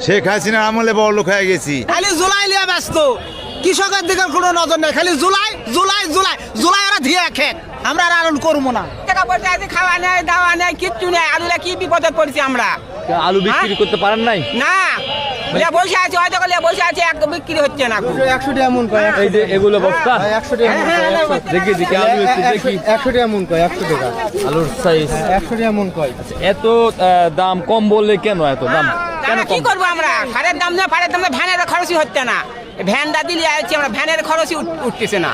শেখ হাসিনার আমলে বড় লোক হয়ে গেছি। খালি জুলাই লিয়া ব্যস্ত, কৃষকের দিকে কোনো নজর নেই, খালি জুলাই জুলাই জুলাই জুলাই ওরা ধীরে খেত, আমরা আর আনন্দ করবো না। টাকা পয়সা আছে, খাওয়া নেই, দাওয়া নেই, কিচ্ছু নেই। আলুরা কি বিপদে পড়ছি আমরা। আলু বিক্রি করতে পারেন নাই? না, বসে আছে, হয়তো বসে আছে, এক বিক্রি হচ্ছে না। 100 টাকা মন কয়, এই যে এগুলো বস্তা 100 টাকা মন কয়, দেখি দেখি আলু একটু দেখি। 100 টাকা মন কয়, 100 টাকা আলুর সাইজ 100 টাকা মন কয়। এত দাম কম বললে কেন এত দাম? কেন কি কম? করবো আমরা? সারের দাম না, ফারের দাম না, ভ্যানের খরচই হচ্ছে না। ভ্যানটা দিলে আছি আমরা, ভ্যানের খরচই উঠতেছে না।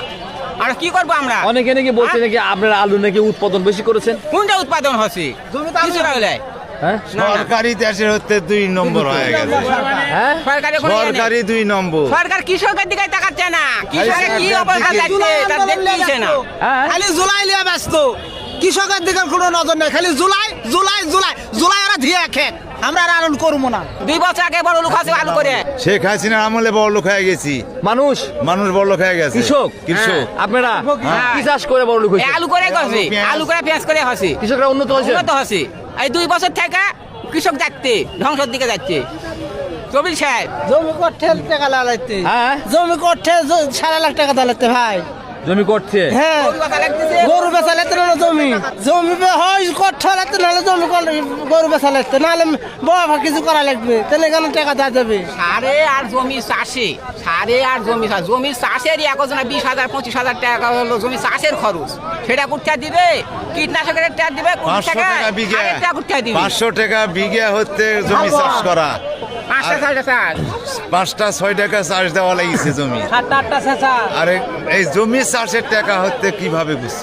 আমরা কি করবো আমরা? অনেকে নাকি বলছে নাকি আপনারা আলু নাকি উৎপাদন বেশি করেছেন। কোনটা উৎপাদন হচ্ছে? কিছুটা হলে হ্যাঁ সরকারি দেশের হচ্ছে 2 নম্বর হয়ে গেছে। হ্যাঁ সরকারের কোনো ইয়ে নেই। সরকারি 2 নম্বর। সরকার কৃষকের দিকে তাকাচ্ছে না, কৃষকের কি অবস্থা যাচ্ছে তার দেখতেইছে না। হ্যাঁ খালি জুলাই লিয়া ব্যস্ত, কৃষকের দিকে কোনো নজর নেই, খালি জুলাই জুলাই জুলাই জুলাই ওরা ধীরে খেত, আমরা আর আনন্দ করবো না। 2 বছর আগে বড় লোক আছে আলু করে। শেখ হাসিনার আমলে বড় লোক হয়ে গেছি। মানুষ মানুষ বড় লোক হয়ে গেছে। কৃষক কৃষক আপনারা হ্যাঁ। কি চাষ করে বড় লোক এই হয়েছে? আলু করে গেছে, পেঁয়াজ। আলু করে পেঁয়াজ করে হসে, কৃষকরা উন্নত হয়েছে। উন্নত হসে। এই 2 বছর থেকে কৃষক যাচ্ছে ধ্বংসের দিকে যাচ্ছে। কবির সাহেব, জমি করতে টাকা লাগাইতে, হ্যাঁ জমি করতে 7.5 লাখ টাকা দাঁড়াতে ভাই। জমি করছে হ্যাঁ, গরু কথা লাগতেছে। গরু বেচা লাগতে না জমি, জমি হয় করতে লাগতে নাহলে জমি গরু বেচা লাগতে, নাহলে বাবা কিছু করা লাগবে, তাহলে কেন টাকা দেওয়া যাবে? সারে আর জমি চাষে, সারে আর জমি চাষ, জমি চাষেরই এখন 20,000 25,000 টাকা হলো জমি চাষের খরচ। সেটা কোথায় দিবে? কীটনাশকের টাকা দিবে, 500 টাকা বিঘা। সারের টাকা কোথায় দিবে? 500 টাকা বিঘা হচ্ছে জমি চাষ করা। 500 চাষ। 5টা 6 টাকা চাষ দেওয়া লাগিছে জমি। 7-8টা শেষা আরে এই জমি চাষের টাকা হচ্ছে কিভাবে বুঝছি?